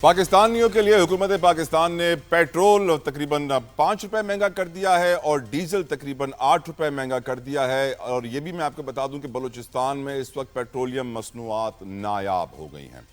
पाकिस्तानियों के लिए हुकूमत पाकिस्तान ने पेट्रोल तकरीबन 5 रुपए महंगा कर दिया है और डीजल तकरीबन 8 रुपए महंगा कर दिया है। और ये भी मैं आपको बता दूं कि बलूचिस्तान में इस वक्त पेट्रोलियम मसनूआत नायाब हो गई हैं।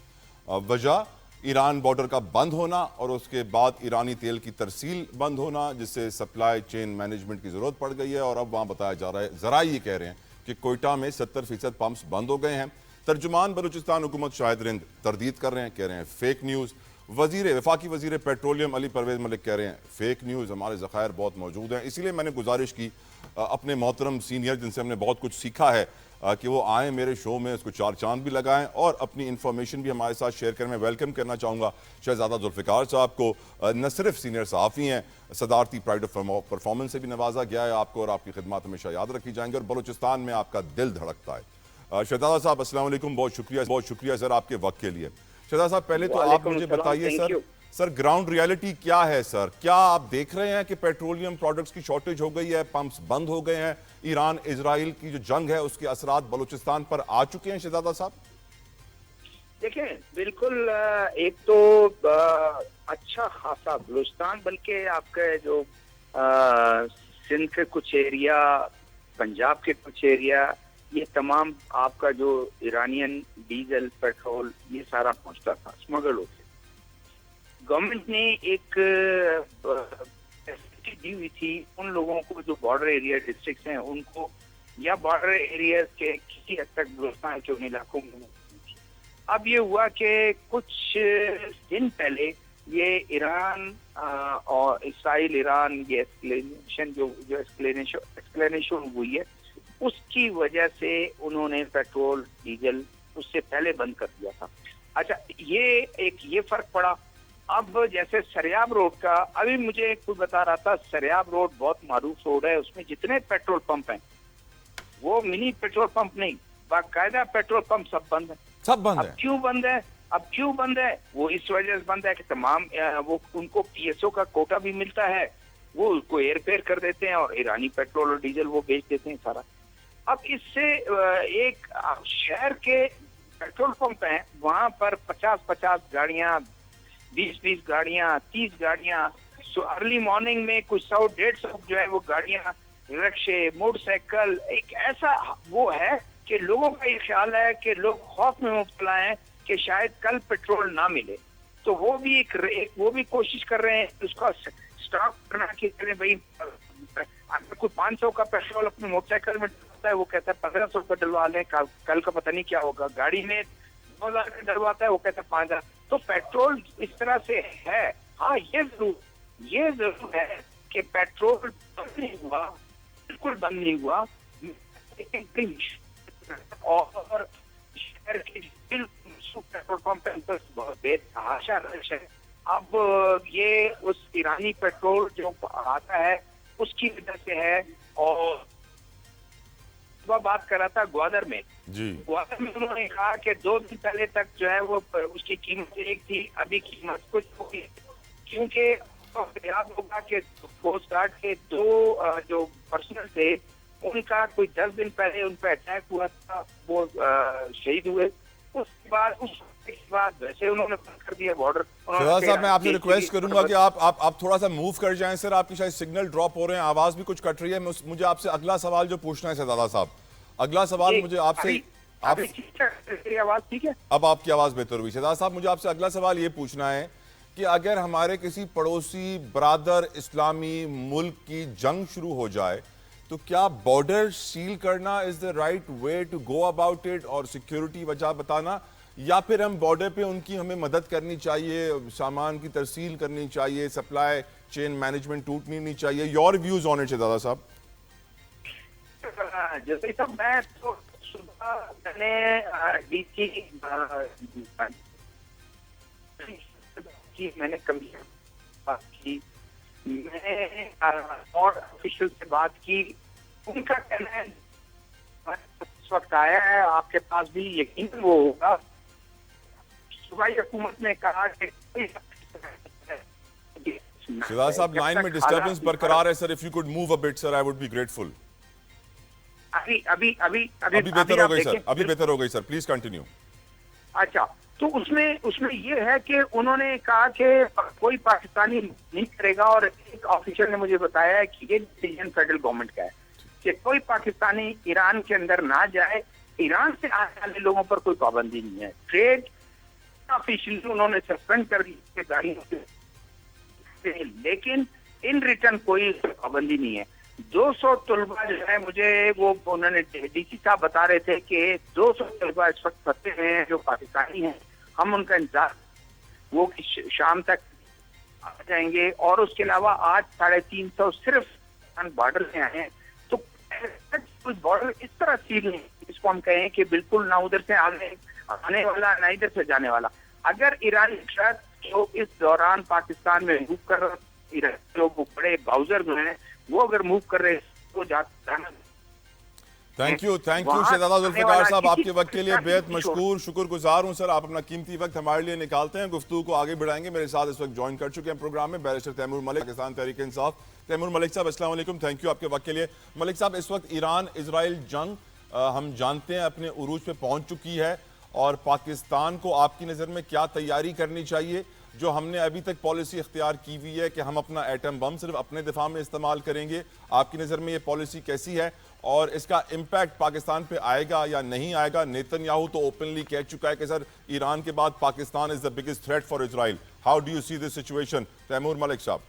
वजह ईरान बॉर्डर का बंद होना और उसके बाद ईरानी तेल की तरसील बंद होना, जिससे सप्लाई चेन मैनेजमेंट की ज़रूरत पड़ गई है। और अब वहाँ बताया जा रहा है, ज़रा ये कह रहे हैं कि कोयटा में 70% पंप्स बंद हो गए हैं। तर्जुमान बलूचिस्तान हुकूमत शाहिद रिंद तरदीद कर रहे हैं, कह रहे हैं फेक न्यूज़। वफाकी वजीर पेट्रोलियम अली परवेज़ मलिक कह रहे हैं फेक न्यूज़, हमारे ज़खायर बहुत मौजूद हैं। इसीलिए मैंने गुजारिश की अपने मोहतरम सीनियर जिनसे हमने बहुत कुछ सीखा है कि वो आएँ मेरे शो में, उसको चार चांद भी लगाएं और अपनी इन्फॉर्मेशन भी हमारे साथ शेयर करें। मैं वेलकम करना चाहूँगा शहजादा जुल्फ़िकार साहब को। न सिर्फ सीनियर सहाफ़ी हैं, सदारती प्राइड ऑफ परफॉर्मेंस से भी नवाजा गया है आपको, और आपकी खिदमत हमेशा याद रखी जाएंगी और बलूचिस्तान में आपका दिल धड़कता है। शहजादा साहब अस्सलाम वालेकुम, बहुत शुक्रिया सर आपके वक्त के लिए। शहजादा साहब, पहले तो आप मुझे बताइए सर ग्राउंड रियलिटी क्या है सर? क्या आप देख रहे हैं कि पेट्रोलियम प्रोडक्ट्स की शॉर्टेज हो गई है, पंप्स बंद हो गए हैं, ईरान इजराइल की जो जंग है उसके असरात बलूचिस्तान पर आ चुके हैं? शहजादा साहब देखें, बिल्कुल एक तो अच्छा खासा बलूचिस्तान, बल्कि आपके जो सिंध के कुछ एरिया, पंजाब के कुछ एरिया, ये तमाम आपका जो ईरानियन डीजल पेट्रोल ये सारा पहुंचता था स्मगल होकर। गवर्नमेंट ने एक फैसिलिटी दी हुई थी उन लोगों को जो बॉर्डर एरिया डिस्ट्रिक्ट हैं उनको, या बॉर्डर एरिया के किसी हद तक बलूचिस्तान के उन इलाकों में। अब ये हुआ कि कुछ दिन पहले ये ईरान और इसराइल ईरान ये एक्सप्लेनेशन हुई है, उसकी वजह से उन्होंने पेट्रोल डीजल उससे पहले बंद कर दिया था। अच्छा, ये फर्क पड़ा। अब जैसे सरियाब रोड का, अभी मुझे कोई बता रहा था, सरियाब रोड बहुत मारूफ रोड है, उसमें जितने पेट्रोल पंप हैं वो मिनी पेट्रोल पंप नहीं, बाकायदा पेट्रोल पंप सब बंद है। सब बंद है। अब क्यों बंद है? वो इस वजह से बंद है कि तमाम वो उनको पीएसओ का कोटा भी मिलता है, वो उसको एयरफेयर कर देते हैं और ईरानी पेट्रोल और डीजल वो बेच देते हैं सारा। अब इससे एक शहर के पेट्रोल पंप हैं, वहां पर 50-50 गाड़ियां, 20-20 गाड़ियां, 30 गाड़ियां, अर्ली मॉर्निंग में कुछ 100-150 जो है वो गाड़ियां, रिक्शे, मोटरसाइकिल, एक ऐसा वो है कि लोगों का ये ख्याल है कि लोग खौफ में मुब्तला हैं कि शायद कल पेट्रोल ना मिले। तो वो भी वो भी कोशिश कर रहे हैं उसका स्टॉक करना कि करें भाई, अगर कोई 500 का पेट्रोल अपने मोटरसाइकिल में डलवाता है, वो कहता है 1500 का डलवा लें, कल का पता नहीं क्या होगा। गाड़ी में 2000 का डलवाता है, वो कहता है 5000। तो पेट्रोल इस तरह से है। हाँ, ये जरूर है कि पेट्रोल बंद नहीं हुआ, बिल्कुल बंद नहीं हुआ। और शहर के पेट्रोल पंप बहुत बेतहाशा रश है। अब ये उस ईरानी पेट्रोल जो आता है उसकी वजह से है। और बात कर रहा था ग्वादर में उन्होंने कहा कि 2 दिन पहले तक जो है वो उसकी कीमत एक थी, अभी कीमत कुछ होगी, क्योंकि याद होगा कि कोस्ट गार्ड के 2 जो पर्सनल थे उनका कोई 10 दिन पहले उन पर अटैक हुआ था, वो शहीद हुए। उसके बाद वैसे उन्होंने बंद कर दिया बॉर्डर। साहब, मैं आपसे रिक्वेस्ट करूंगा कि आप थोड़ा सा मूव कर जाएं सर, आपकी शायद सिग्नल ड्रॉप हो रहे हैं, आवाज भी कुछ कट रही है। मुझे आपसे अगला सवाल जो पूछना है शहजादा साहब, अगला सवाल मुझे आपसे आवाज ठीक है? अब आपकी आवाज बेहतर हुई। शहजादा साहब, मुझे आपसे अगला सवाल ये पूछना है कि अगर हमारे किसी पड़ोसी बरादर इस्लामी मुल्क की जंग शुरू हो जाए तो क्या बॉर्डर सील करना is the right way to go about it, और सिक्योरिटी वजह बताना, या फिर हम बॉर्डर पे उनकी हमें मदद करनी चाहिए, सामान की तरसील करनी चाहिए, सप्लाई चेन मैनेजमेंट टूटनी नहीं चाहिए? योर व्यूज ऑन इट शहजादा साहब। जैसे सब मैं तो सुबह मैंने डीसी मैंने कमिश्नर बात की, मैंने और ऑफिशियल से बात की। उनका कहना है इस वक्त आया है आपके पास भी, यकीन वो होगा। सूबाई हुकूमत ने कहा कि शहजादा साहब, लाइन में डिस्टर्बेंस बरकरार है sir, if you could move a bit sir, I would be grateful. अभी बेहतर हो गई सर, अभी बेहतर हो गई सर, प्लीज कंटिन्यू। अच्छा, तो उसमें उसमें ये है कि उन्होंने कहा कि कोई पाकिस्तानी नहीं करेगा, और एक ऑफिसर ने मुझे बताया है कि ये डिसीजन फेडरल गवर्नमेंट का है कि कोई पाकिस्तानी ईरान के अंदर ना जाए। ईरान से आने वाले लोगों पर कोई पाबंदी नहीं है। ट्रेड ऑफिशियली उन्होंने सस्पेंड कर दी गाड़ियों से, लेकिन इन रिटर्न कोई पाबंदी नहीं है। 200 तलबा जो है, मुझे वो उन्होंने डीसी साहब बता रहे थे कि 200 तलबा इस वक्त फंसे हुए हैं जो पाकिस्तानी हैं। हम उनका इंतजार वो शाम तक आ जाएंगे। और उसके अलावा आज 350 सिर्फ बॉर्डर में आए हैं। तो कुछ बॉर्डर इस तरह सील नहीं इसको हम कहें कि बिल्कुल ना उधर से आने वाला ना इधर से जाने वाला। अगर ईरानी ट्रक जो इस दौरान पाकिस्तान में मूव कर रहे लोग, बड़े बाउजर जो हैं, वो अगर मूव कर रहे तो जाना। थैंक यू शहजादा जुल्फिकार साहब, आपके वक्त के लिए बेहद मशकूर, शुक्रगुजार हूं सर। आप अपना कीमती वक्त हमारे लिए निकालते हैं, गुफ्तगू को आगे बढ़ाएंगे। मेरे साथ इस वक्त ज्वाइन कर चुके हैं प्रोग्राम में बैरिस्टर तैमूर मलिक, पाकिस्तान तहरीक इंसाफ। तैमूर मलिक साहब अस्सलाम वालेकुम, थैंक यू आपके वक्त के लिए। मलिक साहब, इस वक्त ईरान इजराइल जंग हम जानते हैं अपने उरूज पे पहुंच चुकी है, और पाकिस्तान को आपकी नज़र में क्या तैयारी करनी चाहिए? जो हमने अभी तक पॉलिसी इख्तियार की हुई है कि हम अपना एटम बम सिर्फ अपने दिफा में इस्तेमाल करेंगे, आपकी नज़र में ये पॉलिसी कैसी है और इसका इम्पैक्ट पाकिस्तान पे आएगा या नहीं आएगा? नेतन्याहू तो ओपनली कह चुका है कि सर ईरान के बाद Pakistan is the biggest threat for Israel. How do you see this situation? Taimur Malik साहब।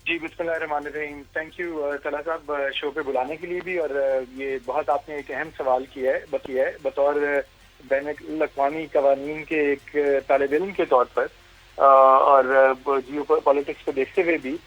जी बिस्मिल्लाहिर्रहमानिर्रहीम। थैंक यू तला साहब शो पे बुलाने के लिए भी, और ये बहुत आपने एक अहम सवाल किया है बतौर बैनुल अक़वामी कवानीन के एक तालिब इल्म के तौर पर और जियो पॉलिटिक्स को देखते हुए भी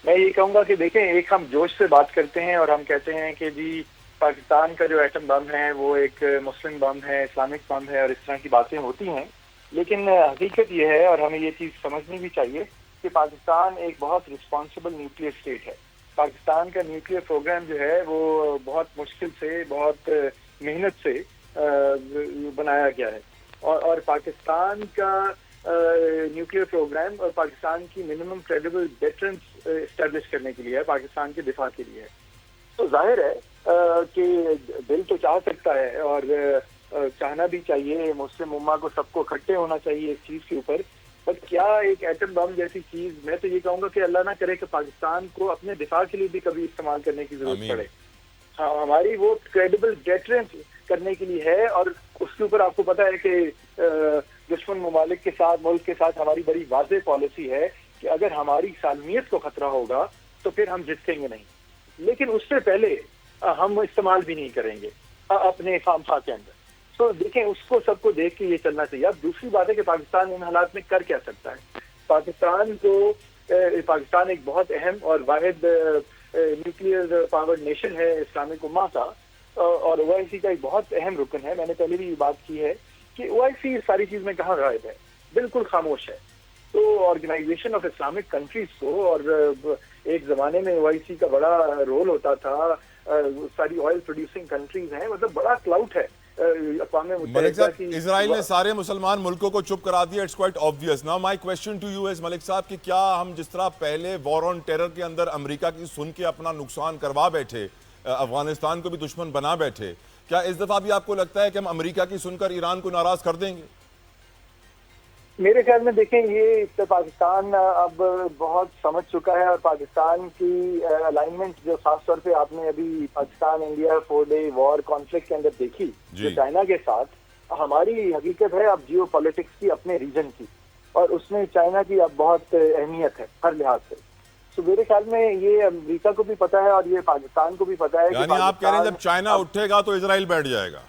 मैं ये कहूँगा कि देखें, एक हम जोश से बात करते हैं और हम कहते हैं कि जी पाकिस्तान का जो एटम बम है वो एक मुस्लिम बम है, इस्लामिक बम है, और इस तरह की बातें होती हैं। लेकिन हकीकत ये है, और हमें ये चीज़ समझनी भी चाहिए, कि पाकिस्तान एक बहुत रिस्पॉन्सिबल न्यूक्लियर स्टेट है। पाकिस्तान का न्यूक्लियर प्रोग्राम जो है वो बहुत मुश्किल से, बहुत मेहनत से बनाया गया है, और पाकिस्तान का न्यूक्लियर प्रोग्राम और पाकिस्तान की मिनिमम क्रेडिबल डेटरेंस एस्टेब्लिश करने के लिए है, पाकिस्तान के दिफा के लिए है। तो जाहिर है कि दिल तो चाह सकता है और चाहना भी चाहिए, मुस्लिम उम्मा को सबको इकट्ठे होना चाहिए इस चीज़ के ऊपर। पर क्या एक एटम बम जैसी चीज़, मैं तो ये कहूँगा कि अल्लाह ना करे कि पाकिस्तान को अपने दिफा के लिए भी कभी इस्तेमाल करने की जरूरत पड़े। हाँ, हमारी वो क्रेडिबल डेटरेंस करने के लिए है, और उसके ऊपर आपको पता है कि दुश्मन ममालिक के साथ, मुल्क के साथ हमारी बड़ी वाज़ेह पॉलिसी है कि अगर हमारी सालमियत को खतरा होगा तो फिर हम जीतेंगे नहीं, लेकिन उससे पहले हम इस्तेमाल भी नहीं करेंगे अपने खामखा के अंदर। तो देखें, उसको सबको देख के ये चलना चाहिए। अब दूसरी बात है कि पाकिस्तान इन हालात में कर क्या सकता है। पाकिस्तान एक बहुत अहम और वाहिद न्यूक्लियर पावर्ड नेशन है इस्लामिक उम्मा का, और OIC का एक बहुत अहम रुकन है। मैंने पहले भी बात की है कि OIC इस सारी चीज में कहाँ गायब है, बिल्कुल खामोश है। तो ऑर्गेनाइजेशन ऑफ इस्लामिक कंट्रीज को, और एक जमाने में OIC का बड़ा रोल होता था, सारी ऑयल प्रोड्यूसिंग कंट्रीज हैं, मतलब बड़ा क्लाउट है मलिक साहब। इजराइल ने सारे मुसलमान मुल्कों को चुप करा दिया, it's quite obvious. Now my question to you is Malik साहब कि क्या हम जिस तरह पहले वॉर ऑन टेरर के अंदर अमेरिका की सुन के अपना नुकसान करवा बैठे, अफगानिस्तान को भी दुश्मन बना बैठे, क्या इस दफा भी आपको लगता है कि हम अमेरिका की सुनकर ईरान को नाराज कर देंगे? मेरे ख्याल में देखें, ये तो पाकिस्तान अब बहुत समझ चुका है, और पाकिस्तान की अलाइनमेंट जो खासतौर पे आपने अभी पाकिस्तान इंडिया 4-डे वॉर कॉन्फ्लिक्ट के अंदर देखी जो चाइना के साथ, हमारी हकीकत है अब जियो पॉलिटिक्स की अपने रीजन की, और उसमें चाइना की अब बहुत अहमियत है हर लिहाज से। तो मेरे ख्याल में ये अमेरिका को भी पता है और ये पाकिस्तान को भी पता है। यानी आप कह रहे हैं जब चाइना उठेगा तो इजराइल बैठ जाएगा?